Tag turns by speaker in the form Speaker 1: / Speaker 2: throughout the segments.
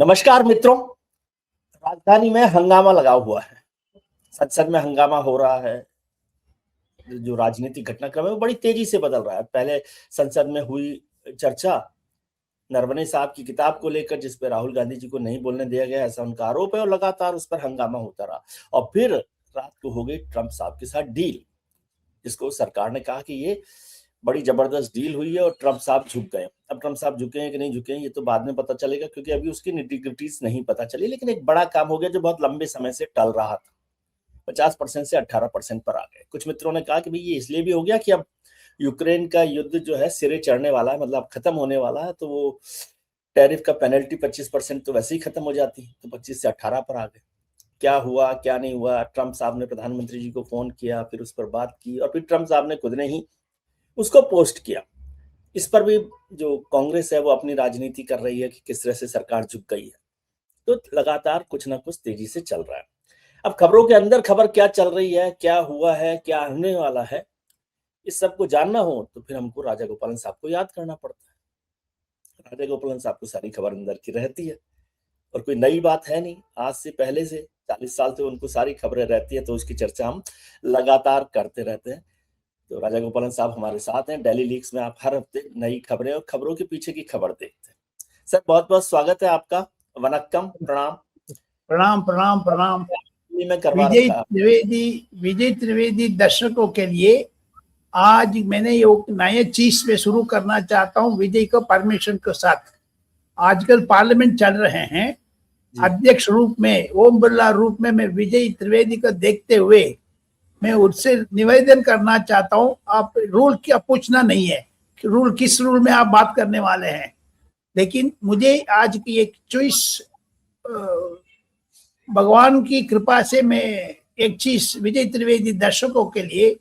Speaker 1: नमस्कार मित्रों। राजधानी में हंगामा लगा हुआ है। संसद में हंगामा हो रहा है। जो राजनीतिक घटनाक्रम है वो बड़ी तेजी से बदल रहा है। पहले संसद में हुई चर्चा नरवणे साहब की किताब को लेकर, जिस पे राहुल गांधी जी को नहीं बोलने दिया गया, ऐसा उनका आरोप है, और लगातार उस पर हंगामा होता रहा। और फिर रात को हो गई ट्रंप साहब के साथ डील, जिसको सरकार ने कहा कि ये बड़ी जबरदस्त डील हुई है और ट्रंप साहब झुक गए। अब ट्रंप साहब झुके हैं कि नहीं झुके हैं ये तो बाद में पता चलेगा, क्योंकि अभी उसकी निटी-ग्रिटीज नहीं पता चली। लेकिन एक बड़ा काम हो गया जो बहुत लंबे समय से टल रहा था। 50% से 18% पर आ गए। कुछ मित्रों ने कहा कि भाई ये इसलिए भी हो गया कि अब यूक्रेन का युद्ध जो है सिरे चढ़ने वाला है, मतलब खत्म होने वाला है, तो वो टैरिफ का पेनल्टी 25% तो वैसे ही खत्म हो जाती, तो 25 से 18 पर आ गए। क्या हुआ क्या नहीं हुआ, ट्रंप साहब ने प्रधानमंत्री जी को फोन किया, फिर उस पर बात की, और फिर ट्रंप साहब ने खुद ने ही उसको पोस्ट किया। इस पर भी जो कांग्रेस है वो अपनी राजनीति कर रही है कि किस तरह से सरकार झुक गई है। तो लगातार कुछ ना कुछ तेजी से चल रहा है। अब खबरों के अंदर खबर क्या चल रही है, क्या हुआ है, क्या होने वाला है, इस सब को जानना हो तो फिर हमको राजा गोपालन साहब को याद करना पड़ता है। राजा गोपालन साहब को सारी खबर अंदर की रहती है और कोई नई बात है नहीं। आज से पहले से 40 साल से उनको सारी खबरें रहती है, तो उसकी चर्चा हम लगातार करते रहते हैं। तो राजा गोपालन साहब हमारे साथ हैं। डेली लीक्स में आप हर हफ्ते नई खबरें और खबरों के पीछे की खबर देखते हैं। सर बहुत बहुत स्वागत है आपका। वनक्कम, प्रणाम।
Speaker 2: प्रणाम प्रणाम प्रणाम।
Speaker 1: मैं करवा रखा
Speaker 2: विजय त्रिवेदी दर्शकों के लिए आज मैंने ये नए चीज पे शुरू करना चाहता हूँ। विजय को परमिशन के साथ आजकल पार्लियामेंट चल रहे हैं, अध्यक्ष रूप में, ओम बिरला रूप में मैं विजय त्रिवेदी को देखते हुए मैं उससे निवेदन करना चाहता हूँ। आप रूल क्या पूछना नहीं है कि रूल किस रूल में आप बात करने वाले हैं, लेकिन मुझे आज की एक चॉइस भगवान की कृपा से मैं एक चीज विजय त्रिवेदी दर्शकों के लिए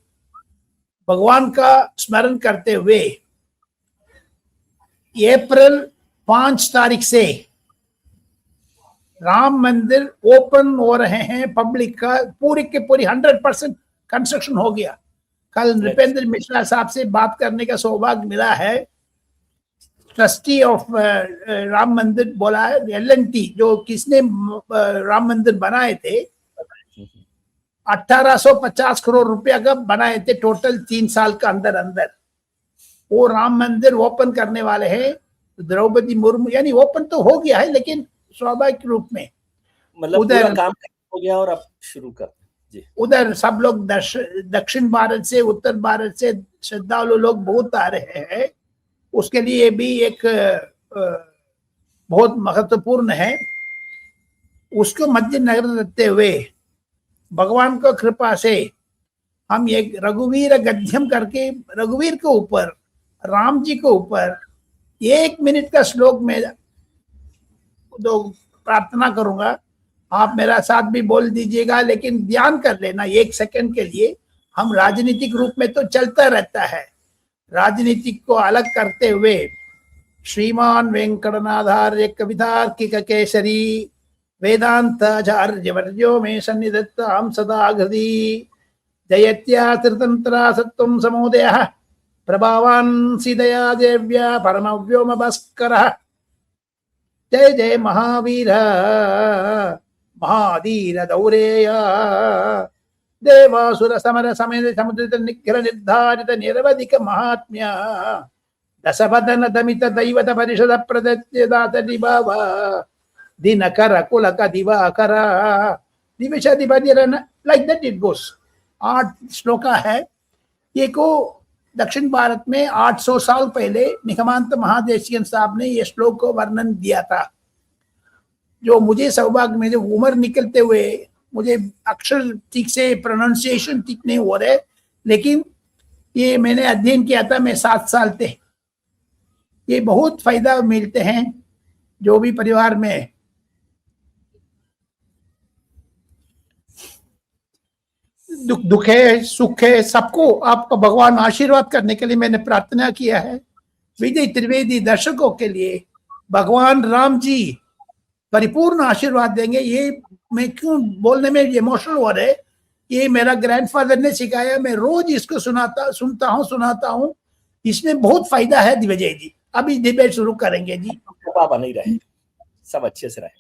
Speaker 2: भगवान का स्मरण करते हुए अप्रैल 5 तारीख से राम मंदिर ओपन हो रहे हैं पब्लिक का। पूरी के पूरी 100% कंस्ट्रक्शन हो गया। कल नृपेंद्र मिश्रा साहब से बात करने का सौभाग्य मिला है। ट्रस्टी ऑफ राम मंदिर बोला है, L&T जो किसने राम मंदिर बनाए थे, 1850 करोड़ रुपया का बनाए थे टोटल 3 साल का अंदर अंदर। वो राम मंदिर ओपन करने वाले हैं। द्रौपदी मुर्मू, यानी ओपन तो हो गया है लेकिन स्वाभाविक रूप में,
Speaker 1: मतलब उधर काम हो गया और अब शुरू कर जी।
Speaker 2: उधर सब लोग दक्षिण भारत से, उत्तर भारत से श्रद्धालु लोग बहुत आ रहे हैं। उसके लिए भी एक बहुत महत्वपूर्ण है। उसको मद्देनजर रखते हुए भगवान को कृपा से हम एक रघुवीर गद्यम करके रघुवीर के ऊपर, राम जी के ऊपर 1 मिनट का श्लोक में तो प्रार्थना करूंगा। आप मेरा साथ भी बोल दीजिएगा, लेकिन ध्यान कर लेना 1 सेकंड के लिए। हम राजनीतिक रूप में तो चलता रहता है, राजनीतिक को अलग करते हुए श्रीमान वेंकटनाथार्य कवितार्किक केसरी वेदांताचार्य वर्यो में सन्निधत्तां सदा हृदि जयत्यात्रितंत्रा सत्वं समोदयः प्रभावान् सीदया देव्या परमव्योम भास्करः। जय जय महावीर महाधीर दौरेय देवासुर समर समेत समुद्रित निग्रह निर्धारित निरवधिक महात्म्य दशवदन दमित दैवत परिषद प्रदत्य दात दिभाव दिनकर कुलक दिवाकर दिविश दिवनिरन, लाइक दैट इट गोस। 8 श्लोका है ये को दक्षिण भारत में 800 साल पहले निगमांत महादेशिकन साहब ने ये श्लोक को वर्णन दिया था। जो मुझे सौभाग्य में, जो उम्र निकलते हुए मुझे अक्षर ठीक से प्रोनाउंसिएशन ठीक नहीं हो रहे, लेकिन ये मैंने अध्ययन किया था, मैं 7 साल थे। ये बहुत फायदा मिलते हैं जो भी परिवार में दुख है सुख है, सबको आपका भगवान आशीर्वाद करने के लिए मैंने प्रार्थना किया है। विजय त्रिवेदी दर्शकों के लिए भगवान राम जी परिपूर्ण आशीर्वाद देंगे। ये मैं क्यों बोलने में इमोशनल हो रहे, ये मेरा ग्रैंडफादर ने सिखाया, मैं रोज इसको सुनाता हूँ। इसमें बहुत फायदा है विजय जी। अभी डिबेट शुरू करेंगे जी।
Speaker 1: कृपा बनी रहे, सब अच्छे से रहे।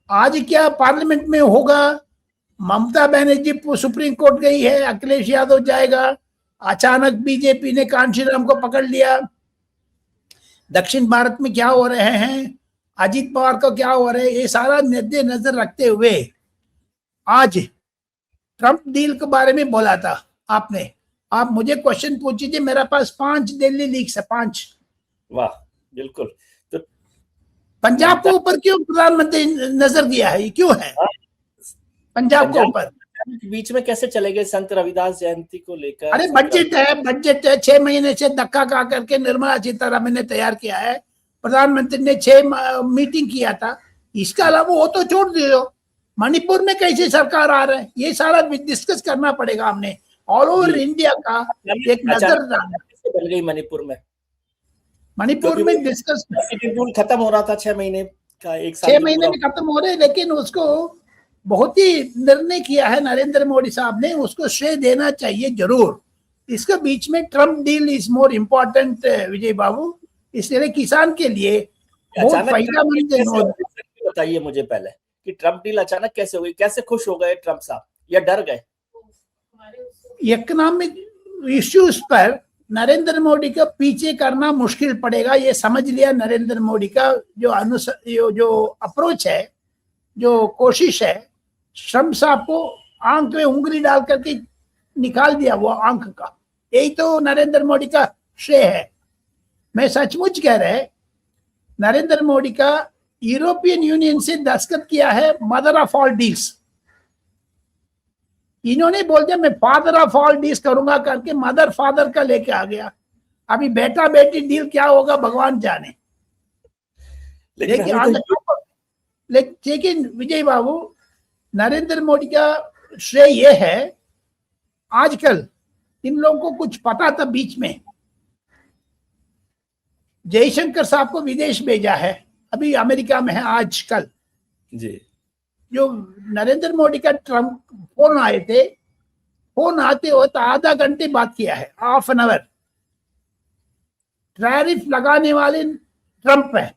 Speaker 2: आज क्या पार्लियामेंट में होगा? ममता बनर्जी सुप्रीम कोर्ट गई है, अखिलेश यादव जाएगा, अचानक बीजेपी ने कांशीराम को पकड़ लिया। दक्षिण भारत में क्या हो रहे हैं, अजीत पवार को क्या हो रहा है, ये सारा नजर रखते हुए आज ट्रंप डील के बारे में बोला था आपने। आप मुझे क्वेश्चन पूछिए, मेरे पास 5 दिल्ली लीक्स है, 5।
Speaker 1: वाह, बिल्कुल। तो
Speaker 2: पंजाब के ऊपर क्यों प्रधानमंत्री नजर दिया है, ये क्यों है पंजाब के ऊपर?
Speaker 1: बीच में कैसे चले गए संत रविदास जयंती को लेकर?
Speaker 2: अरे बजट है 6 महीने से धक्का खा करके निर्मला सीतारमण ने तैयार किया है, प्रधानमंत्री ने 6 मीटिंग किया था। इसका अलावा वो तो छोड़ दो, मणिपुर में कैसे सरकार आ रहा है, ये सारा डिस्कस करना पड़ेगा हमने। ऑल ओवर इंडिया का एक नजर
Speaker 1: बन गई मणिपुर
Speaker 2: में डिस्कस।
Speaker 1: रूल खत्म हो रहा था 6 महीने का, 1 साल
Speaker 2: 6 महीने में खत्म हो रहे, लेकिन उसको बहुत ही निर्णय किया है नरेंद्र मोदी साहब ने, उसको श्रेय देना चाहिए जरूर। इसके बीच में Trump deal is more important Vijay Babu, इसलिए किसान के लिए बहुत फायदेमंद है।
Speaker 1: बताइए मुझे पहले कि ट्रम्प डील अचानक कैसे हुई, कैसे खुश हो गए ट्रम्प साहब या डर गए?
Speaker 2: इकोनॉमिक इश्यूज पर नरेंद्र मोदी का पीछे करना मुश्किल पड़ेगा, ये समझ लिया नरेंद्र मोदी का जो अप्रोच है, जो कोशिश है। ट्रम्प साहब को आंख में उंगली डाल करके निकाल दिया वो आंख का, यही तो नरेंद्र मोदी का श्रेय है। मैं सचमुच कह रहे, नरेंद्र मोदी का यूरोपियन यूनियन से दस्तखत किया है मदर ऑफ ऑल डील्स। इन्होंने बोल दिया मैं फादर ऑफ ऑल डील्स करूंगा करके मदर फादर का लेके आ गया। अभी बेटा बेटी डील क्या होगा भगवान जाने। लेकिन विजय बाबू, नरेंद्र मोदी का श्रेय ये है, आजकल इन लोगों को कुछ पता था बीच में, जयशंकर साहब को विदेश भेजा है, अभी अमेरिका में है आजकल
Speaker 1: जी।
Speaker 2: जो नरेंद्र मोदी का ट्रम्प फोन आए थे, फोन आते हो तो आधा घंटे बात किया है, हाफ एन आवर। टैरिफ लगाने वाले ट्रम्प है,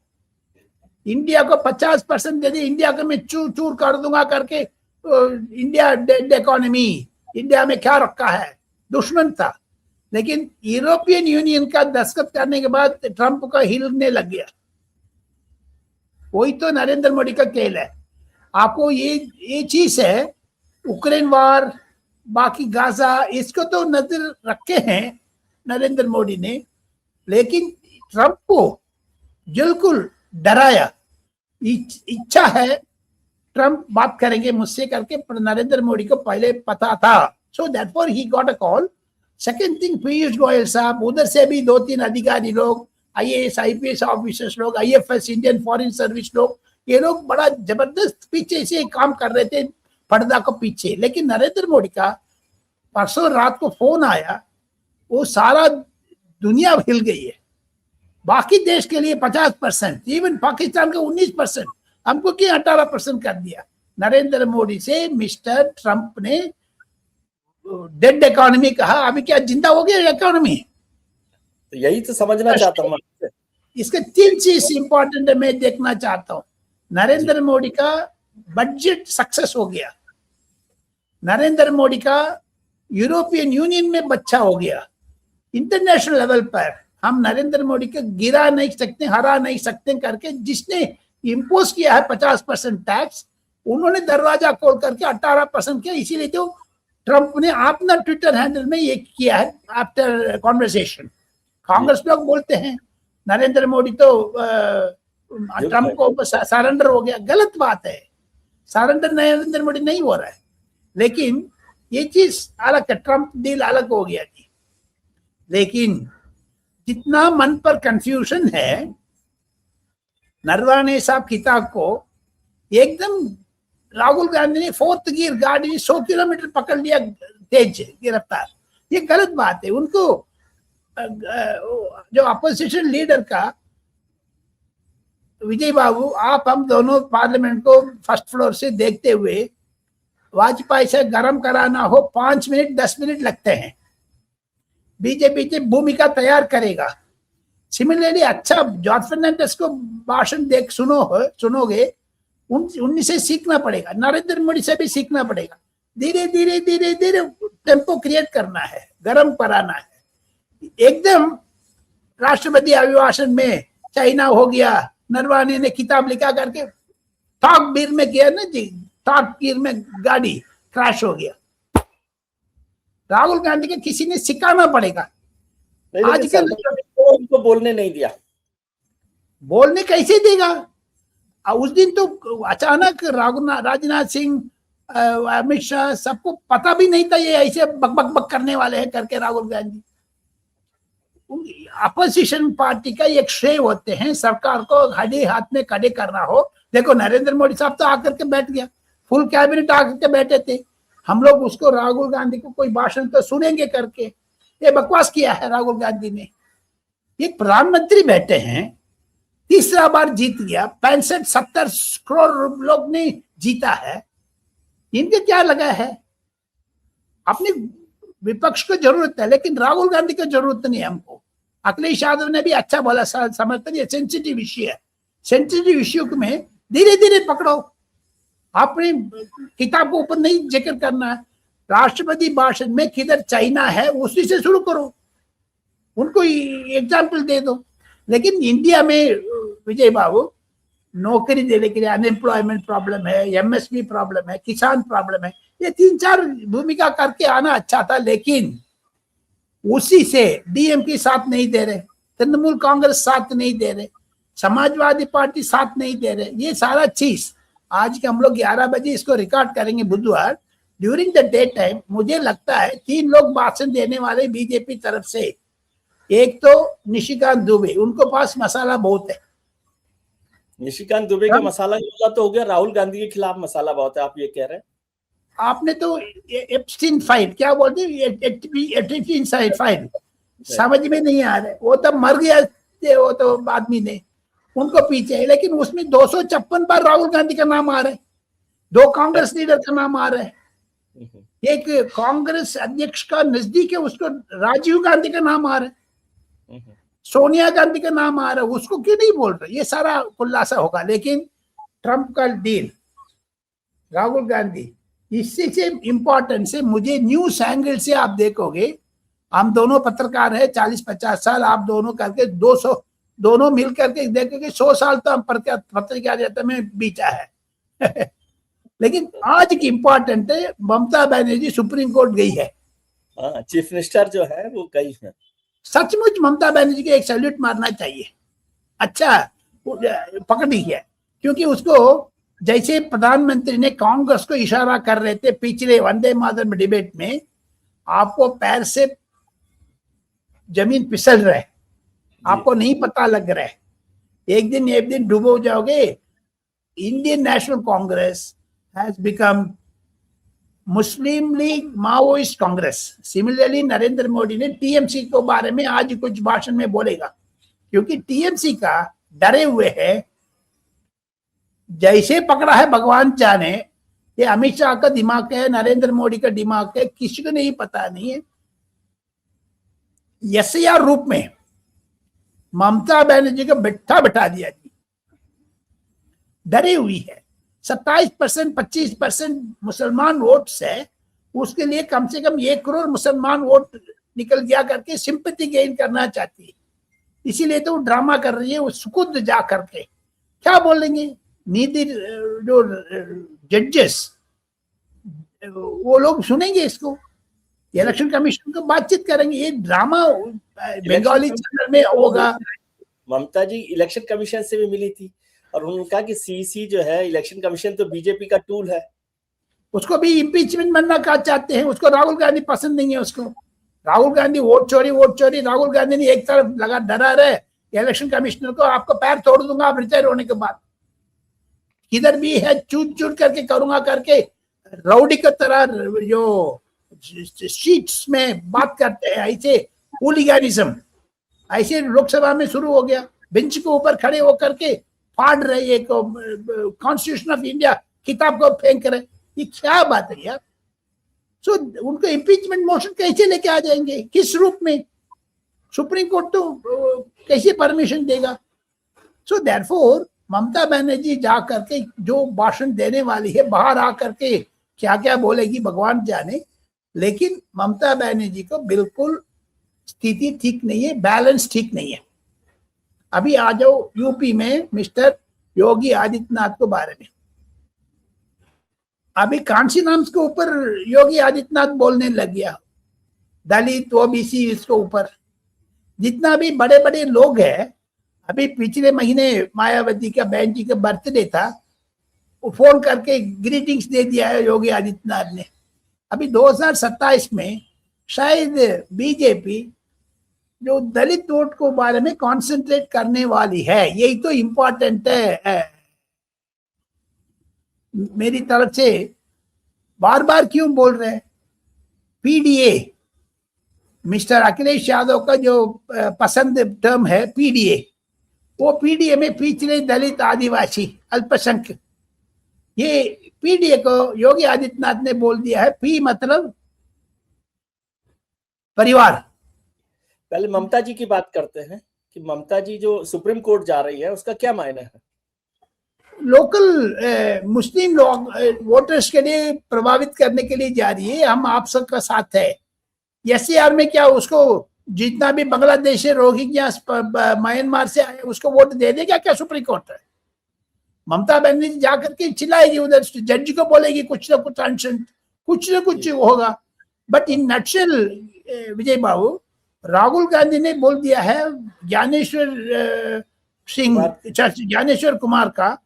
Speaker 2: इंडिया को 50% दे दी, इंडिया को मैं चूर चूर कर दूंगा करके। इंडिया डेड इकोनॉमी, इंडिया में क्या रखा है, दुश्मन था। लेकिन यूरोपियन यूनियन का दस्तखत करने के बाद ट्रम्प का हिलने लग गया। वही तो नरेंद्र मोदी का खेल है। आपको ये चीज है, उक्रेन वार, बाकी गाजा, इसको तो नजर रखे हैं नरेंद्र मोदी ने, लेकिन ट्रम्प को बिल्कुल डराया। इच्छा है ट्रम्प बात करेंगे मुझसे करके, पर नरेंद्र मोदी को पहले पता था, so that for he got a call. Second thing, Piyush Goyal साहब, उधर से भी 2-3 अधिकारी लोग, IAS IPS ऑफिसर्स लोग, IFS इंडियन फॉरेन सर्विस लोग, ये लोग बड़ा जबरदस्त पीछे से काम कर रहे थे पर्दा को पीछे। लेकिन नरेंद्र मोदी का परसों रात को फोन आया, वो सारा दुनिया हिल गई है। बाकी देश के लिए 50%, इवन पाकिस्तान का 19%, हमको क्यों 18% कर दिया? नरेंद्र मोदी से मिस्टर ट्रम्प ने डेड इकोनॉमी कहा, अभी क्या जिंदा हो गया इकोनॉमी?
Speaker 1: तो यही तो समझना चाहता हूँ।
Speaker 2: इसके 3 चीज इंपॉर्टेंट है, मैं देखना चाहता हूँ। नरेंद्र मोदी का बजट सक्सेस हो गया, नरेंद्र मोदी का यूरोपियन यूनियन में बच्चा हो गया। इंटरनेशनल लेवल पर हम नरेंद्र मोदी को गिरा नहीं सकते, हरा नहीं सकते करके जिसने इम्पोज किया है 50% टैक्स, उन्होंने दरवाजा खोल करके 18% किया। इसीलिए तो ट्रम्प ने अपना ट्विटर हैंडल में ये किया है आफ्टर कॉन्वर्सेशन। कांग्रेस लोग बोलते हैं नरेंद्र मोदी तो ट्रम्प को सरेंडर हो गया, गलत बात है। सरेंडर नरेंद्र मोदी नहीं हो रहा है, लेकिन ये चीज अलग है, ट्रम्प डील अलग हो गया थी। लेकिन जितना मन पर कंफ्यूजन है, नरवाने साहब किताब को एकदम राहुल गांधी ने 4th गियर गाड़ी 100 किलोमीटर पकड़ लिया तेज गिरफ्तार, ये गलत बात है। उनको जो अपोजिशन लीडर का विजय बाबू, आप हम दोनों पार्लियामेंट को फर्स्ट फ्लोर से देखते हुए, वाजपेयी से गर्म कराना हो 5 मिनट 10 मिनट लगते हैं। बीजेपी की भूमिका तैयार करेगा, सिमिलरली अच्छा जॉर्ज फर्नांडिस को भाषण देख सुनोगे, उनसे सीखना पड़ेगा, नरेंद्र मोदी से भी सीखना पड़ेगा। धीरे धीरे धीरे धीरे टेम्पो क्रिएट करना है, गर्म कराना है। एकदम राष्ट्रपति अभिभाषण में चाइना हो गया, नरवाने ने किताब लिखा करके टॉप गियर में गया ना जी, टॉप गियर में गाड़ी क्रैश हो गया। राहुल गांधी को किसी ने सिखाना पड़ेगा। आजकल
Speaker 1: उनको बोलने नहीं दिया,
Speaker 2: बोलने कैसे देगा? उस दिन तो अचानक राजनाथ सिंह, अमित शाह, सबको पता भी नहीं था ये ऐसे बक बक बक करने वाले हैं करके। राहुल गांधी अपोजिशन पार्टी का एक श्रेय होते हैं, सरकार को खड़े हाथ में खड़े करना हो। देखो नरेंद्र मोदी साहब तो आकर के बैठ गया, फुल कैबिनेट आकर के बैठे थे। हम लोग उसको, राहुल गांधी को कोई भाषण तो सुनेंगे करके, ये बकवास किया है राहुल गांधी ने। एक प्रधानमंत्री बैठे हैं, तीसरा बार जीत गया, 65-70 करोड़ लोग ने जीता है, इनके क्या लगा है? अपने विपक्ष को जरूरत है, लेकिन राहुल गांधी को जरूरत नहीं है हमको। अखिलेश यादव ने भी अच्छा बोला, समर्थन, ये सेंसिटिव इश्यू है, सेंसिटिव इश्यू में धीरे धीरे पकड़ो, अपनी किताब को ऊपर नहीं जिक्र करना है। राष्ट्रपति भाषण में किधर चाइना है उसी से शुरू करो, उनको एग्जाम्पल दे दो। लेकिन इंडिया में विजय बाबू नौकरी देने के लिए अनएम्प्लॉयमेंट प्रॉब्लम है, एमएसपी प्रॉब्लम है, किसान प्रॉब्लम है, ये 3-4 भूमिका करके आना अच्छा था। लेकिन उसी से डीएमके साथ नहीं दे रहे, तृणमूल कांग्रेस साथ नहीं दे रहे, समाजवादी पार्टी साथ नहीं दे रहे। ये सारा चीज आज के हम लोग 11 बजे इसको रिकॉर्ड करेंगे बुधवार, ड्यूरिंग द डे टाइम। मुझे लगता है 3 लोग भाषण देने वाले बीजेपी तरफ से। एक तो निशिकांत दुबे, उनको पास मसाला बहुत है।
Speaker 1: निशिकांत दुबे का मसाला तो हो गया, राहुल गांधी के खिलाफ मसाला बहुत है, आप ये कह रहे हैं?
Speaker 2: आपने तो एप्स्टीन फाइल क्या बोलते हैं, फाइल समझ में नहीं आ रहा है। वो तो मर गया, वो तो आदमी ने, उनको पीछे है। लेकिन उसमें 256 बार राहुल गांधी का नाम आ रहा है, 2 कांग्रेस लीडर का नाम आ रहा है, एक कांग्रेस अध्यक्ष का नजदीक है, उसको राजीव गांधी का नाम आ रहा है, सोनिया गांधी का नाम आ रहा है, उसको क्यों नहीं बोल रहे? ये सारा खुलासा होगा। लेकिन ट्रंप का डील, राहुल गांधी, इससे से इंपॉर्टेंट से मुझे न्यूज एंगल से आप देखोगे, हम दोनों पत्रकार है, 40-50 साल, आप दोनों करके 200, दोनों मिल करके देखोगे 100 साल तो हम पत्रकारिता में बीता है। लेकिन आज की इंपॉर्टेंट है, ममता बनर्जी सुप्रीम कोर्ट गई है,
Speaker 1: चीफ मिनिस्टर जो है वो गई है।
Speaker 2: सचमुच ममता बनर्जी को एक सैल्यूट मारना चाहिए, अच्छा पकड़ी है। क्योंकि उसको जैसे प्रधानमंत्री ने कांग्रेस को इशारा कर रहे थे पिछले वंदे मातरम डिबेट में, आपको पैर से जमीन फिसल रहे, आपको नहीं पता लग रहा है, एक दिन डूबो जाओगे। Indian national Congress has become Muslim league Maoist Congress. Similarly Narendra Modi ने टीएमसी के बारे में आज कुछ भाषण में बोलेगा, क्योंकि टीएमसी का डरे हुए है, जैसे पकड़ा है भगवान जाने। ये अमित शाह का दिमाग है, नरेंद्र मोदी का दिमाग है, किसी को नहीं पता नहीं है। एसआईआर रूप में ममता बनर्जी को बैठा दिया, डरी हुई है। 27%, 25% मुसलमान वोट्स है, उसके लिए कम से कम 1 करोड़ मुसलमान वोट निकल गया करके सिंपैथी गेन करना चाहती है। इसीलिए तो वो ड्रामा कर रही है, वो खुद जा करके क्या बोलेंगे। नीति जो जजेस, वो लोग सुनेंगे इसको, इलेक्शन कमीशन को बातचीत करेंगे। ये ड्रामा बंगाली चैनल में होगा।
Speaker 1: ममता जी इलेक्शन कमीशन से भी मिली थी और उन्होंने कहा कि सीसी जो है, इलेक्शन कमीशन तो बीजेपी का टूल है,
Speaker 2: उसको भी इम्पीचमेंट बनना का चाहते हैं। उसको राहुल गांधी पसंद नहीं है। उसको राहुल गांधी वोट चोरी, राहुल गांधी ने एक तरफ लगा डरा रहे इलेक्शन कमिश्नर को, आपको पैर तोड़ दूंगा आप रिटायर होने के बाद, किधर भी है चूट करके करूंगा करके, राउडी की तरह जो शीट्स में बात करते हैं, ऐसे हुलिगैनिज्म ऐसे लोकसभा में शुरू हो गया। बेंच के ऊपर खड़े होकर के फाड़ रहे, एक कॉन्स्टिट्यूशन ऑफ इंडिया किताब को फेंक रहे, ये क्या बात है यार। सो उनको इम्पीचमेंट मोशन कैसे लेके आ जाएंगे, किस रूप में? सुप्रीम कोर्ट तो कैसे परमिशन देगा? सो देयरफॉर ममता बनर्जी जा करके जो भाषण देने वाली है, बाहर आ करके क्या क्या बोलेगी भगवान जाने, लेकिन ममता बनर्जी को बिल्कुल स्थिति ठीक नहीं है, बैलेंस ठीक नहीं है। अभी आ जाओ यूपी में मिस्टर योगी आदित्यनाथ के बारे में। अभी कांसी नाम के ऊपर योगी आदित्यनाथ बोलने लग गया, दलित ओबीसी इसके ऊपर। जितना भी बड़े बड़े लोग हैं, अभी पिछले महीने मायावती का बहन जी का बर्थडे था, वो फोन करके ग्रीटिंग्स दे दिया है योगी आदित्यनाथ ने। अभी 2027 में शायद बीजेपी जो दलित वोट को बारे में कॉन्सेंट्रेट करने वाली है, यही तो इम्पोर्टेंट है। मेरी तरफ से बार बार क्यों बोल रहे हैं, पीडीए, मिस्टर अखिलेश यादव का जो पसंद टर्म है पीडीए, वो पीडीए में पिछड़े दलित आदिवासी अल्पसंख्यक, ये पीडीए को योगी आदित्यनाथ ने बोल दिया है पी मतलब परिवार।
Speaker 1: पहले ममता जी की बात करते हैं कि ममता जी जो सुप्रीम कोर्ट जा रही है उसका क्या मायने है?
Speaker 2: लोकल मुस्लिम लोग वोटर्स के लिए प्रभावित करने के लिए जा रही है। हम आप सबका साथ है। एससीआर में क्या उसको जितना भी बांग्लादेश से, रोहिंग्या, म्यांमार से आए उसको वोट दे देगा क्या सुप्रीम कोर्ट? ममता बनर्जी जाकर के चिल्लाएगी उधर, जज को बोलेगी कुछ ना कुछ अनशन, कुछ ना कुछ होगा। बट इन नटशेल विजय बाबू, राहुल गांधी ने बोल दिया है ज्ञानेश्वर कुमार का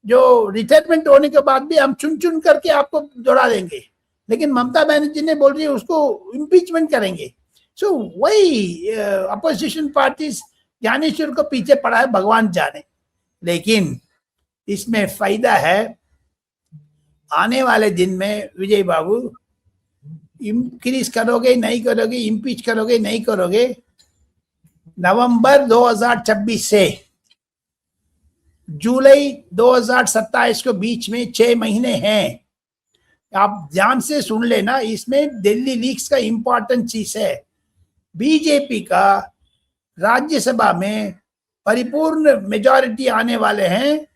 Speaker 2: जो रिटायरमेंट होने के बाद भी हम चुन चुन करके आपको दौड़ा देंगे, लेकिन ममता बनर्जी ने बोल रही है उसको इम्पीचमेंट करेंगे। सो वही अपोजिशन पार्टीज ज्ञानेश्वर को पीछे पड़ा है, भगवान जाने। लेकिन इसमें फायदा है, आने वाले दिन में विजय बाबू इंक्रीज करोगे नहीं करोगे, इम्पीच करोगे नहीं करोगे, नवंबर 2026 से जुलाई 2027 के बीच में 6 महीने हैं। आप ध्यान से सुन लेना, इसमें दिल्ली लीक्स का इंपॉर्टेंट चीज है। बीजेपी का राज्यसभा में परिपूर्ण मेजॉरिटी आने वाले हैं,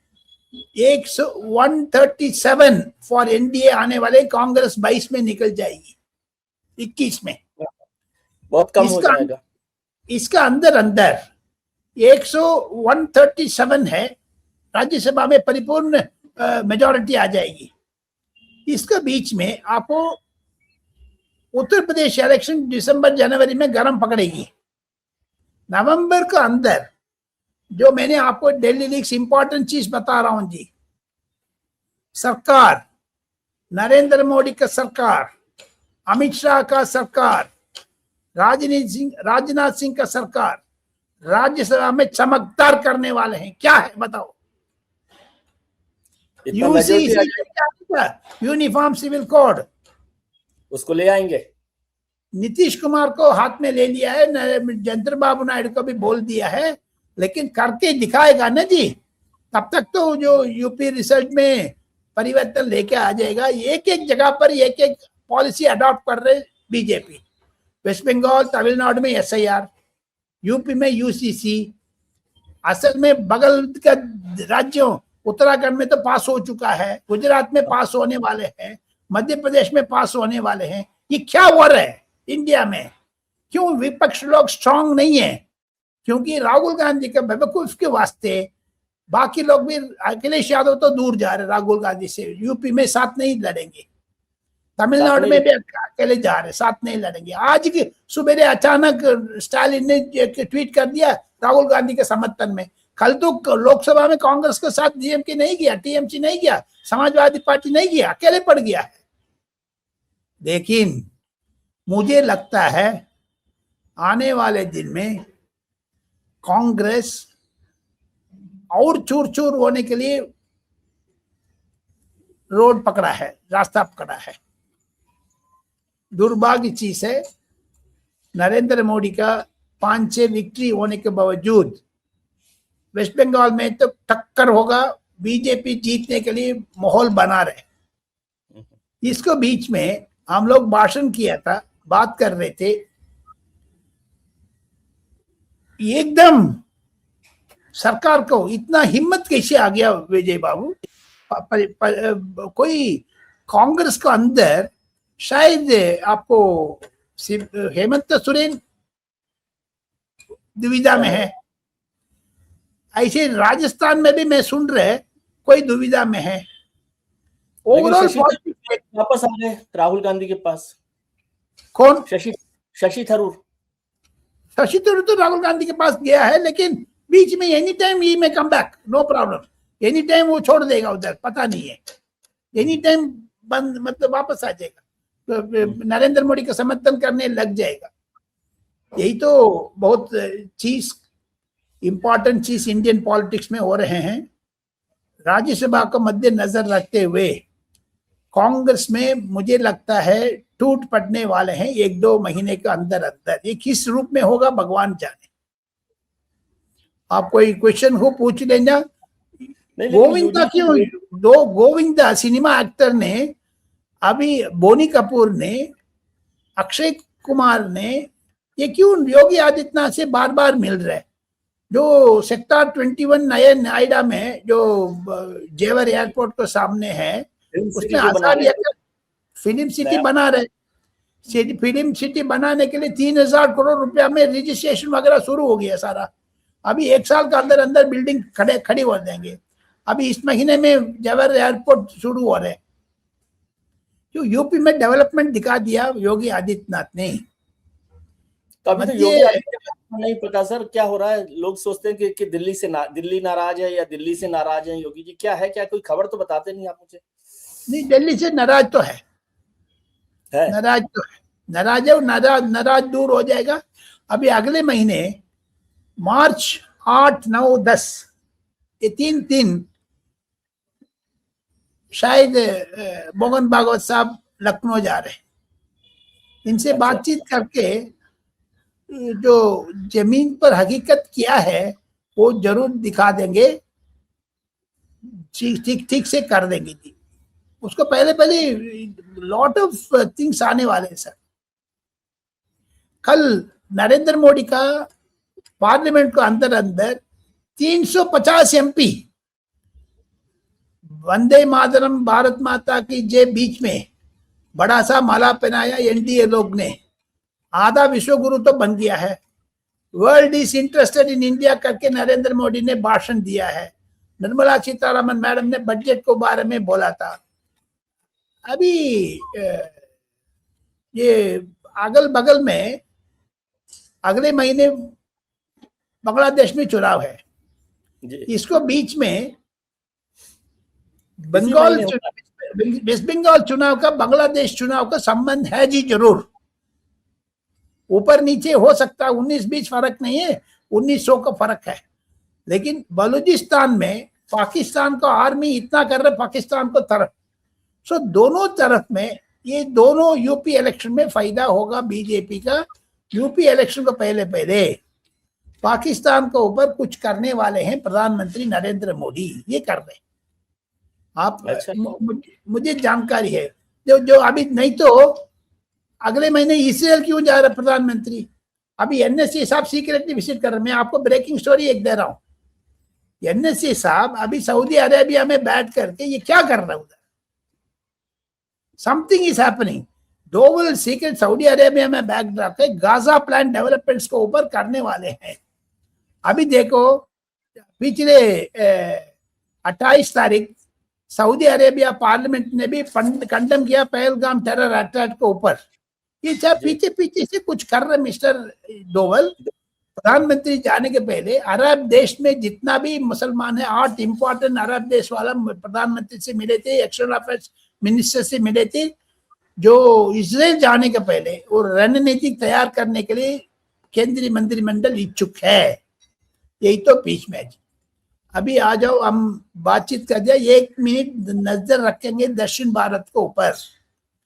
Speaker 2: 137 फॉर एनडीए आने वाले, कांग्रेस 22 में निकल जाएगी, 21 में
Speaker 1: बहुत कम हो जाएगा।
Speaker 2: इसका अंदर 137 है, राज्यसभा में परिपूर्ण मेजॉरिटी आ जाएगी। इसके बीच में आपको उत्तर प्रदेश इलेक्शन दिसंबर जनवरी में गर्म पकड़ेगी। नवंबर के अंदर जो मैंने आपको दिल्ली लीक्स इंपॉर्टेंट चीज बता रहा हूं जी, सरकार, नरेंद्र मोदी का सरकार, अमित शाह का सरकार, राजनाथ सिंह का सरकार राज्यसभा में चमकदार करने वाले हैं। क्या है बताओ? यूनिफॉर्म सिविल कोड
Speaker 1: उसको ले आएंगे।
Speaker 2: नीतीश कुमार को हाथ में ले लिया है, चंद्रबाबू नायडू को भी बोल दिया है, लेकिन करके दिखाएगा ना जी। तब तक तो जो यूपी रिजल्ट में परिवर्तन लेके आ जाएगा। एक एक जगह पर एक एक पॉलिसी अडॉप्ट कर रहे बीजेपी। वेस्ट बंगाल, तमिलनाडु में एसआईआर, यूपी में यूसीसी, असल में बगल का राज्यों उत्तराखंड में तो पास हो चुका है, गुजरात में पास होने वाले हैं, मध्य प्रदेश में पास होने वाले हैं। ये क्या हो रहा है इंडिया में? क्यों विपक्ष लोग स्ट्रांग नहीं है? क्योंकि राहुल गांधी के बेवकूफ के वास्ते बाकी लोग भी, अखिलेश यादव तो दूर जा रहे राहुल गांधी से, यूपी में साथ नहीं लड़ेंगे, तमिलनाडु में भी अकेले जा रहे, साथ नहीं लड़ेंगे। आज की सुबह अचानक स्टालिन ने ट्वीट कर दिया राहुल गांधी के समर्थन में। कल तो लोकसभा में कांग्रेस के साथ डीएमके नहीं गया, टीएमसी नहीं गया, समाजवादी पार्टी नहीं गया, अकेले पड़ गया है। लेकिन मुझे लगता है आने वाले दिन में कांग्रेस और चूर चूर होने के लिए रोड पकड़ा है, रास्ता पकड़ा है। दुर्भाग्य चीज है, नरेंद्र मोदी का 5-6 विक्ट्री होने के बावजूद वेस्ट बंगाल में तो टक्कर होगा, बीजेपी जीतने के लिए माहौल बना रहे। इसको बीच में हम लोग भाषण किया था, बात कर रहे थे, एकदम सरकार को इतना हिम्मत कैसे आ गया विजय बाबू? कोई कांग्रेस के अंदर शायद आपको हेमंत सोरेन दुविधा में है, ऐसे राजस्थान में भी मैं सुन रहे कोई दुविधा में है। ओवरऑल
Speaker 1: वापस आ गए राहुल गांधी के पास।
Speaker 2: कौन?
Speaker 1: शशि थरूर।
Speaker 2: शशि थरूर तो राहुल गांधी के पास गया है, लेकिन बीच में एनी टाइम ही में come back, no problem, any time वो छोड़ देगा उधर, पता नहीं है, एनी टाइम बंद मतलब वापस आ जाएगा, तो नरेंद्र मोदी का समर्थन करने लग जाएगा। यही तो बहुत चीज, इंपॉर्टेंट चीज इंडियन पॉलिटिक्स में हो रहे हैं। राज्यसभा को मद्देनजर रखते हुए कांग्रेस में मुझे लगता है टूट पड़ने वाले हैं 1-2 महीने के अंदर अंदर। ये किस रूप में होगा भगवान जाने। आप कोई क्वेश्चन हो पूछ लेना। गोविंदा क्यों, दो गोविंदा सिनेमा एक्टर ने, अभी बोनी कपूर ने, अक्षय कुमार ने, ये क्यों योगी आदित्यनाथ से बार बार मिल रहे? जो सेक्टर 21 नए नोएडा में जो जेवर एयरपोर्ट के सामने है, उसमें फिल्म सिटी बना रहे। फिल्म सिटी बनाने के लिए 3000 करोड़ रुपया में रजिस्ट्रेशन वगैरह शुरू हो गया सारा। अभी 1 साल के अंदर अंदर बिल्डिंग खड़ी हो जाएंगे। अभी इस महीने में जेवर एयरपोर्ट शुरू हो रहे। जो यूपी में डेवलपमेंट दिखा दिया योगी आदित्यनाथ ने।
Speaker 1: अभी तो योगी आदित्यनाथ को नहीं पता सर क्या हो रहा है। लोग सोचते हैं कि दिल्ली नाराज है या दिल्ली से नाराज है योगी जी। क्या है, क्या कोई खबर तो बताते नहीं आप मुझे।
Speaker 2: नहीं, दिल्ली से नाराज तो है। नाराज तो है, नाराज दूर हो जाएगा। अभी अगले महीने मार्च 8, 9, 10 ये 3 दिन शायद मोहन भागवत साहब लखनऊ जा रहे। इनसे बातचीत करके जो जमीन पर हकीकत क्या है वो जरूर दिखा देंगे, ठीक से कर देंगे जी। उसको पहले लॉट ऑफ थिंग्स आने वाले हैं सर। कल नरेंद्र मोदी का पार्लियामेंट को अंदर 350 MP वंदे मातरम भारत माता की जय बीच में बड़ा सा माला पहनाया एनडीए लोग ने। आधा विश्व गुरु तो बन गया है। World is interested in India करके नरेंद्र मोदी ने भाषण दिया है। निर्मला सीतारमन मैडम ने बजट के बारे में बोला था। अभी ये अगल बगल में अगले महीने बांग्लादेश में चुनाव है। इसको बीच में वेस्ट बंगाल चुनाव का बांग्लादेश चुनाव का संबंध है जी जरूर। ऊपर नीचे हो सकता है, 19-20 फर्क नहीं है, 1900 का फर्क है। लेकिन बलूचिस्तान में पाकिस्तान का आर्मी इतना कर रहा है पाकिस्तान को तरफ। सो दोनों तरफ में ये दोनों यूपी इलेक्शन में फायदा होगा बीजेपी का। यूपी इलेक्शन को पहले पाकिस्तान के ऊपर कुछ करने वाले हैं प्रधानमंत्री नरेंद्र मोदी। ये कर रहे आप। मुझे जानकारी है जो अभी नहीं तो अगले महीने इसराइल क्यों जा रहा प्रधानमंत्री? अभी एनएसए साहब सीक्रेटली विजिट कर रहे। मैं आपको ब्रेकिंग स्टोरी एक दे रहा हूं। एनएसए साहब अभी सऊदी अरेबिया में बैठ करके ये क्या कर रहा है उधर? Something is happening. Doval secret Saudi Arabia में बैक ड्रॉप है, गाजा प्लान डेवलपमेंट्स को ऊपर करने वाले हैं। अभी देखो पिछले 28 तारीख सऊदी अरेबिया पार्लियामेंट ने भी कंडम किया पहलगाम टेरर अटैक के ऊपर। ये सब पीछे से कुछ कर रहे मिस्टर डोवल। प्रधानमंत्री जाने के पहले अरब देश में जितना भी मुसलमान है 8 इंपॉर्टेंट अरब देश वाला प्रधानमंत्री से मिले थे, एक्सटर्नल अफेयर्स मिनिस्टर से मिले थे, जो इजराइल जाने के पहले और रणनीति तैयार करने के लिए केंद्रीय मंत्रिमंडल इच्छुक है। यही तो बीच में अभी आ जाओ हम बातचीत कर जाए। 1 मिनट नजर रखेंगे दक्षिण भारत के ऊपर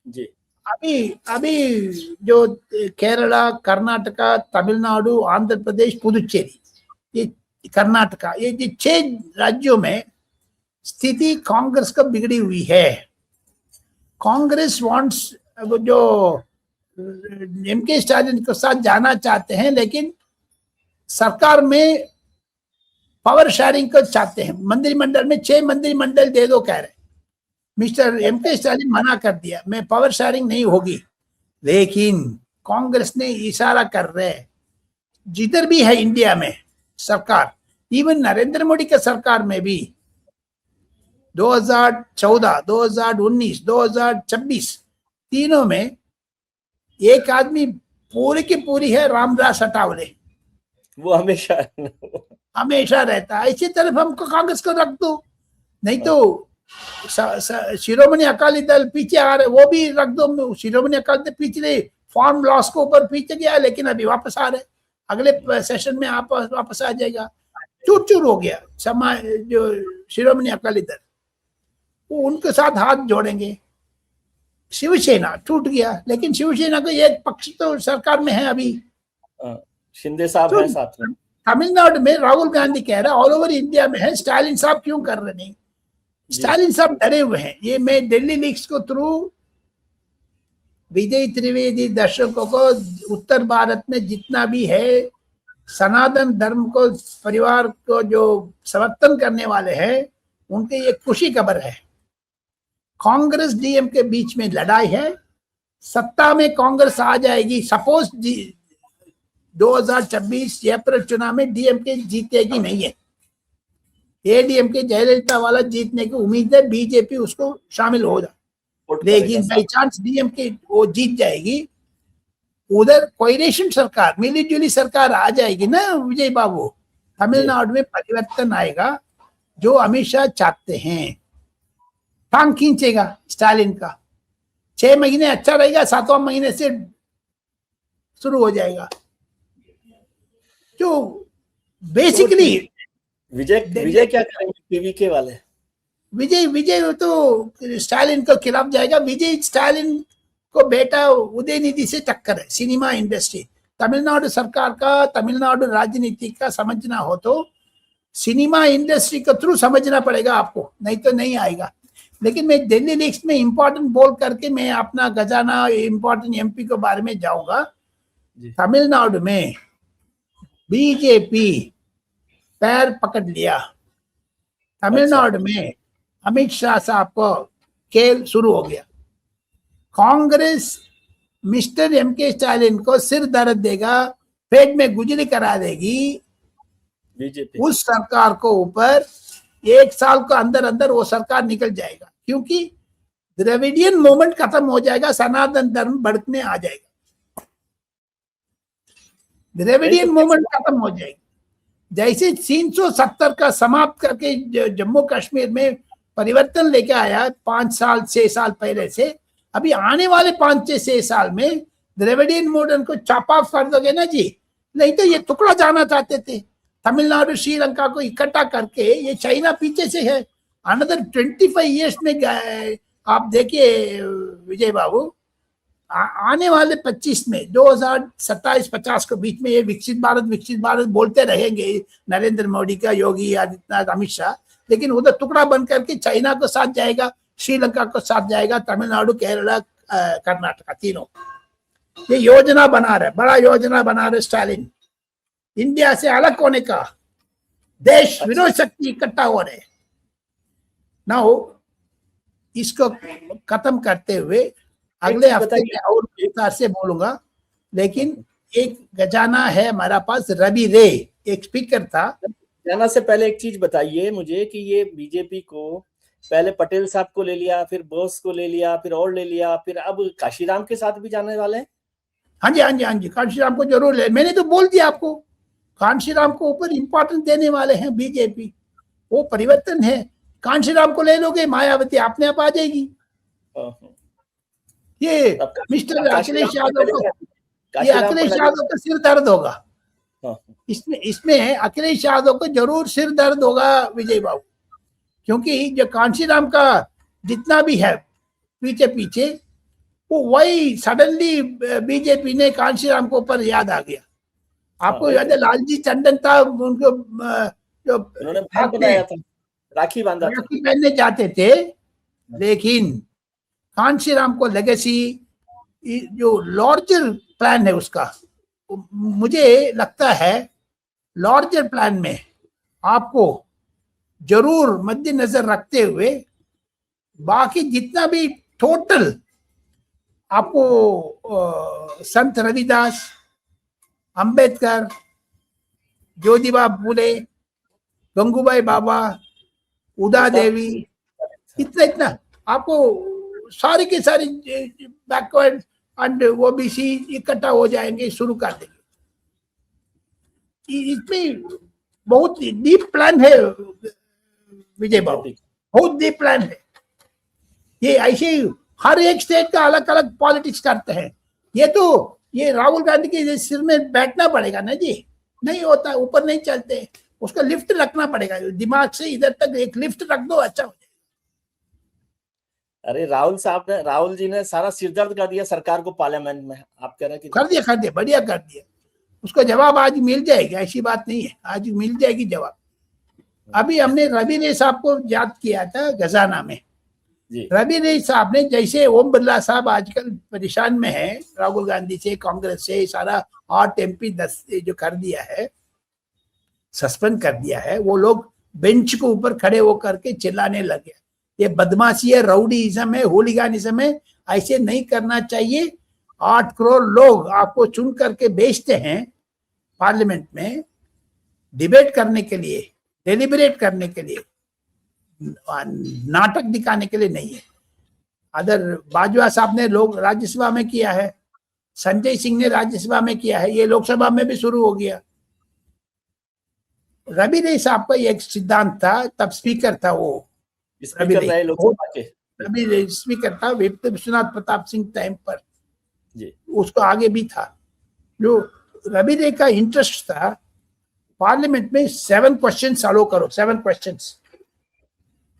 Speaker 2: जी। अभी जो केरला, कर्नाटका, तमिलनाडु, आंध्र प्रदेश, पुदुचेरी, ये कर्नाटका, ये 6 राज्यों में स्थिति कांग्रेस का बिगड़ी हुई है। कांग्रेस वांट्स जो एमके स्टालिन के साथ जाना चाहते हैं, लेकिन सरकार में पावर शेयरिंग को चाहते हैं, मंत्रिमंडल में 6 मंत्रिमंडल दे दो कह रहे। मिस्टर एमके स्टालिन मना कर दिया, मैं पावर शेयरिंग नहीं होगी। लेकिन कांग्रेस ने इशारा कर रहे हैं, जिधर भी है इंडिया में सरकार, इवन नरेंद्र मोदी के सरकार में भी 2014, 2019, 2026 तीनों में एक आदमी पूरी की पूरी है, रामदास अठावले,
Speaker 1: वो
Speaker 2: हमेशा रहता है। इसी तरफ हमको कांग्रेस को रख दो, नहीं तो शिरोमणि अकाली दल पीछे आ रहे, वो भी रख दो। शिरोमणि अकाली दल पिछले फॉर्म लॉस को ऊपर पीछे गया, लेकिन अभी वापस आ रहे, अगले सेशन में आप वापस आ जाएगा। चूर चूर हो गया समाज, जो शिरोमणि अकाली दल, वो उनके साथ हाथ जोड़ेंगे। शिवसेना टूट गया, लेकिन शिवसेना का एक पक्ष तो सरकार में है अभी,
Speaker 1: शिंदे साहब
Speaker 2: तो
Speaker 1: हैं साथ में।
Speaker 2: तमिलनाडु में राहुल गांधी कह रहा है, ऑल ओवर इंडिया में है, स्टालिन साहब क्यों कर रहे नहीं? स्टालिन साहब डरे हुए हैं। ये मैं दिल्ली लीक्स को थ्रू विजय त्रिवेदी दर्शकों को, उत्तर भारत में जितना भी है सनातन धर्म को, परिवार को जो समर्थन करने वाले हैं, उनके ये खुशी खबर है। कांग्रेस डीएम के बीच में लड़ाई है, सत्ता में कांग्रेस आ जाएगी। सपोज 2026 अप्रैल चुनाव में डीएमके जीतेगी नहीं है, एडीएमके जयललिता वाला जीतने की उम्मीद है, बीजेपी उसको शामिल हो जाए। लेकिन बाई चांस डीएमके वो जीत जाएगी, उधर कोएलिशन सरकार, मिली जुली सरकार आ जाएगी ना विजय बाबू, तमिलनाडु में परिवर्तन आएगा, जो अमित शाह चाहते हैं। टांग खींचेगा स्टालिन का, 6 महीने अच्छा रहेगा, 7वां महीने से शुरू हो जाएगा। जो बेसिकली
Speaker 1: विजय क्या करेंगे पीवीके वाले?
Speaker 2: विजय तो स्टालिन के खिलाफ जाएगा। विजय स्टालिन को बेटा उदयनिधि से टक्कर है। सिनेमा इंडस्ट्री, तमिलनाडु सरकार का, तमिलनाडु राजनीति का समझना हो तो सिनेमा इंडस्ट्री के थ्रू समझना पड़ेगा आपको, नहीं तो नहीं आएगा। लेकिन मैं दिल्ली लीक्स में इंपॉर्टेंट बोल करके मैं अपना खजाना इंपॉर्टेंट एमपी के बारे में जाऊंगा। तमिलनाडु में बीजेपी पैर पकड़ लिया, तमिलनाडु में अमित शाह साहब को खेल शुरू हो गया। कांग्रेस मिस्टर एमके स्टालिन को सिर दर्द देगा, पेट में गुजरी करा देगी
Speaker 1: बीजेपी,
Speaker 2: उस सरकार को ऊपर 1 साल के अंदर अंदर वो सरकार निकल जाएगा, क्योंकि द्रविडियन मूवमेंट खत्म हो जाएगा, सनातन धर्म बढ़ने आ जाएगा, द्रविडियन मूवमेंट खत्म हो जाएगी। जैसे 370 का समाप्त करके जम्मू कश्मीर में परिवर्तन लेके आया 5 साल 6 साल पहले से, अभी आने वाले 5-6 साल में द्रविडियन मूवमेंट को चॉप ऑफ कर दोगे ना जी, नहीं तो ये टुकड़ा जाना चाहते थे। तमिलनाडु श्रीलंका को इकट्ठा करके, ये चाइना पीछे से है, अनदर 25 ईयर्स में आप देखिए विजय बाबू, आने वाले 25 में 2027-50 के बीच में ये विकसित भारत बोलते रहेंगे नरेंद्र मोदी का, योगी आदित्यनाथ, अमित शाह, लेकिन उधर टुकड़ा बन करके चाइना को साथ जाएगा, श्रीलंका को साथ जाएगा, तमिलनाडु, केरला, कर्नाटका, तीनों। ये योजना बना रहे, बड़ा योजना बना रहे स्टालिन, इंडिया से अलग होने का, देश विरोध शक्ति इकट्ठा हो रहे। नाउ इसको खत्म करते हुए अगले हफ्ते में और विस्तार से बोलूंगा, लेकिन एक खजाना है हमारा पास, रवि रे एक स्पीकर था।
Speaker 1: जाना से पहले एक चीज बताइए मुझे कि ये बीजेपी को पहले पटेल साहब को ले लिया, फिर बोस को ले लिया, फिर और ले लिया, फिर अब काशीराम के साथ भी जाने वाले हैं।
Speaker 2: हाँ जी, कांशीराम को जरूर ले, मैंने तो बोल दिया आपको, कांशीराम को ऊपर इंपॉर्टेंस देने वाले हैं बीजेपी, वो परिवर्तन है। कांशीराम को ले लोगे, मायावती अपने आप आ जाएगी। ये मिस्टर अखिलेश यादव को, ये अखिलेश यादव का सिर दर्द होगा, इसमें अखिलेश यादव को जरूर सिर दर्द होगा विजय बाबू, क्योंकि जो कांशीराम का जितना भी है पीछे वो वही सडनली बीजेपी ने कांशीराम को ऊपर याद आ गया। आपको याद है लालजी टंडन था, उनको जो
Speaker 1: राखी
Speaker 2: पहनने जाते थे, लेकिन कांशीराम को लेगेसी जो लार्जर प्लान है उसका, मुझे लगता है लार्जर प्लान में आपको जरूर मद्देनजर रखते हुए बाकी जितना भी टोटल आपको संत रविदास, अंबेडकर, ज्योतिबा फूले, गंगूबाई बाबा, उदा देवी, इतना इतना आपको सारी की सारी बैकवर्ड एंड ओबीसी इकट्ठा हो जाएंगे, शुरू कर देंगे। इसमें बहुत डीप प्लान है विजय बाबू, बहुत डीप प्लान है। ये ऐसे हर एक स्टेट का अलग अलग पॉलिटिक्स करते हैं। ये राहुल गांधी के सिर में बैठना पड़ेगा ना जी, नहीं होता, ऊपर नहीं चलते, उसका लिफ्ट रखना पड़ेगा, दिमाग से इधर तक एक लिफ्ट रख दो, अच्छा हो जाएगा।
Speaker 1: अरे राहुल जी ने सारा सिरदर्द कर दिया सरकार को पार्लियामेंट में, आप कह रहे हैं कि
Speaker 2: कर दिया, बढ़िया कर दिया। उसको जवाब आज मिल जाएगा, ऐसी बात नहीं है, आज मिल जाएगी जवाब। अभी हमने रवि रे साहब को याद किया था गजाना में। रवि रे साहब ने, जैसे ओम बिरला साहब आजकल परेशान में है राहुल गांधी से, कांग्रेस से, सारा 8 MP 10 जो कर दिया है, सस्पेंड कर दिया है, वो लोग बेंच के ऊपर खड़े होकर के चिल्लाने लगे, ये बदमाशी है, राउडीइज्म है, होलीगानिज्म है, ऐसे नहीं करना चाहिए। 8 करोड़ लोग आपको चुन करके भेजते हैं पार्लियामेंट में डिबेट करने के लिए, डेलिब्रेट करने के लिए, नाटक दिखाने के लिए नहीं है। अदर बाजवा साहब ने लोग राज्यसभा में किया है, संजय सिंह ने राज्यसभा में किया है, ये लोकसभा में भी शुरू हो गया। रवि रे साहब का एक सिद्धांत था, तब स्पीकर था वो,
Speaker 1: स्पीकर
Speaker 2: था विश्वनाथ प्रताप सिंह टाइम पर जी, उसको आगे भी था। जो रवि रे का इंटरेस्ट था पार्लियामेंट में 7 क्वेश्चन सॉल्व करो, 7 क्वेश्चंस,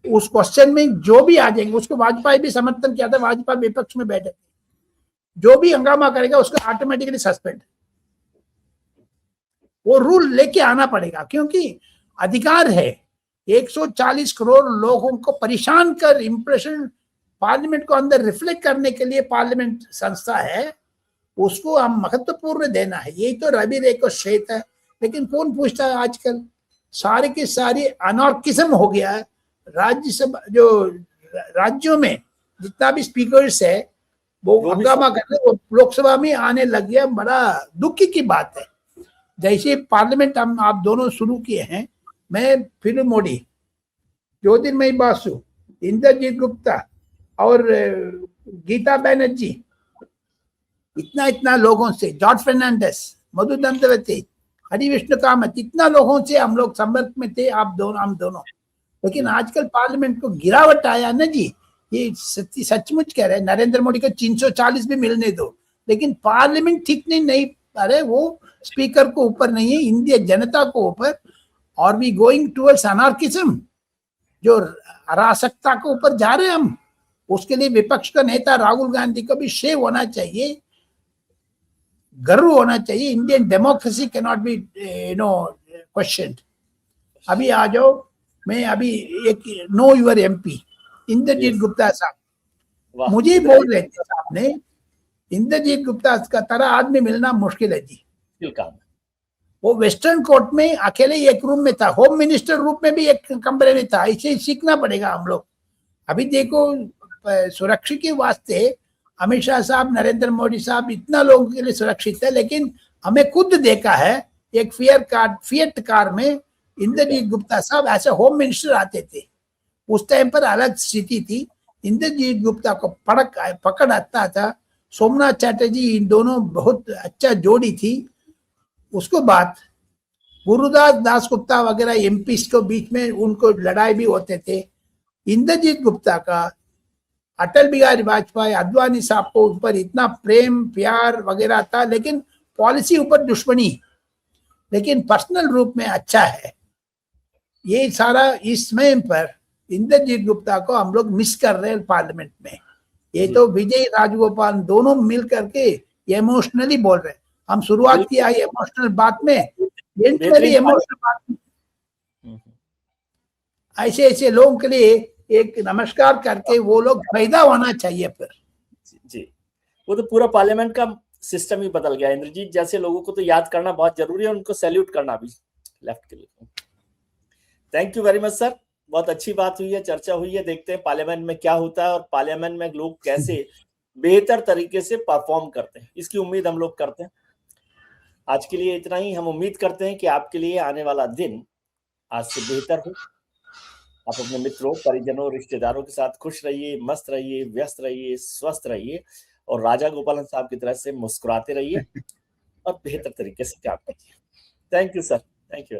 Speaker 2: उस क्वेश्चन में जो भी आ जाएंगे, उसको वाजपेयी भी समर्थन किया था, वाजपेयी विपक्ष में बैठे, जो भी हंगामा करेगा उसको ऑटोमेटिकली सस्पेंड, वो रूल लेके आना पड़ेगा, क्योंकि अधिकार है 140 करोड़ लोगों को परेशान कर इंप्रेशन पार्लियामेंट को अंदर रिफ्लेक्ट करने के लिए पार्लियामेंट संस्था है, उसको हम महत्वपूर्ण देना है। यही तो रवि रे को श्रेय है। लेकिन कौन पूछता है आजकल, सारे के सारे अनार्किज्म हो गया है। राज्यसभा जो राज्यों में जितना भी स्पीकर्स है वो हंगामा करने, वो लोकसभा में आने लग गया, बड़ा दुखी की बात है। जैसे पार्लियामेंट हम आप दोनों शुरू किए हैं, मैं फिल्म मोदी, ज्योतिर्मयी बासु, इंद्रजीत गुप्ता और गीता बनर्जी, इतना लोगों से, जॉर्ज फर्नांडिस, मधु दंतवती, हरि विष्णु कामत, इतना लोगों से हम लोग संपर्क में थे, हम दोनों। लेकिन आजकल पार्लियामेंट को गिरावट आया ना जी, ये सचमुच कह रहे हैं। नरेंद्र मोदी को 340 भी मिलने दो, लेकिन पार्लियामेंट ठीक नहीं, अरे वो स्पीकर को ऊपर नहीं है, इंडिया जनता को ऊपर, और वी गोइंग टुवर्ड्स अनार्किज्म, जो अराजकता को ऊपर जा रहे हैं हम। उसके लिए विपक्ष का नेता राहुल गांधी को भी श्रेय होना चाहिए, गर्व होना चाहिए। Indian democracy can not be questioned. अभी आ जाओ, मैं अभी एक know your MP Indrajit Gupta साहब मुझे बोल रहे थे, साहब ने, इंद्रजीत गुप्ता का तरह आदमी मिलना मुश्किल है जी, वो वेस्टर्न कोर्ट में अकेले एक रूम में था, होम मिनिस्टर रूप में भी एक कमरे में था। इसे सीखना पड़ेगा हम लोग। अभी देखो, सुरक्षा के वास्ते अमित शाह साहब, नरेंद्र मोदी साहब, इतना लोगों के लिए सुरक्षित है, लेकिन हमें खुद देखा है एक फिएट कार में इंद्रजीत गुप्ता साहब ऐसे होम मिनिस्टर आते थे। उस टाइम पर अलग स्थिति थी। इंद्रजीत गुप्ता को पकड़ आता था सोमनाथ चैटर्जी, इन दोनों बहुत अच्छा जोड़ी थी। उसको बाद गुरुदास दासगुप्ता वगैरह MP के बीच में उनको लड़ाई भी होते थे। इंद्रजीत गुप्ता का अटल बिहारी वाजपेयी, अद्वानी साहब को ऊपर इतना प्रेम प्यार वगैरह था, लेकिन पॉलिसी ऊपर दुश्मनी, लेकिन पर्सनल रूप में अच्छा है। ये सारा इस समय पर इंद्रजीत गुप्ता को हम लोग मिस कर रहे हैं पार्लियामेंट में। ये तो विजय राजगोपाल दोनों मिल करके इमोशनली बोल रहे हैं। हम शुरुआत किया है इमोशनल बात में, इमोशनल बात में ऐसे लोगों के लिए एक नमस्कार करके वो लोग पैदा होना चाहिए। फिर
Speaker 1: जी, वो तो पूरा पार्लियामेंट का सिस्टम ही बदल गया। इंद्रजीत जैसे लोगों को तो याद करना बहुत जरूरी है, उनको सैल्यूट करना भी लेफ्ट के लिए। Thank you very much sir, बहुत अच्छी बात हुई है, चर्चा हुई है। देखते हैं पार्लियामेंट में क्या होता है और पार्लियामेंट में लोग कैसे बेहतर तरीके से परफॉर्म करते हैं, इसकी उम्मीद हम लोग करते हैं। आज के लिए इतना ही। हम उम्मीद करते हैं कि आपके लिए आने वाला दिन आज से बेहतर हो। आप अपने मित्रों, परिजनों, रिश्तेदारों के साथ खुश रहिए, मस्त रहिए, व्यस्त रहिए, स्वस्थ रहिए और राजा गोपालन साहब की तरह से मुस्कुराते रहिए और बेहतर तरीके से काम कीजिए। Thank you sir, thank you.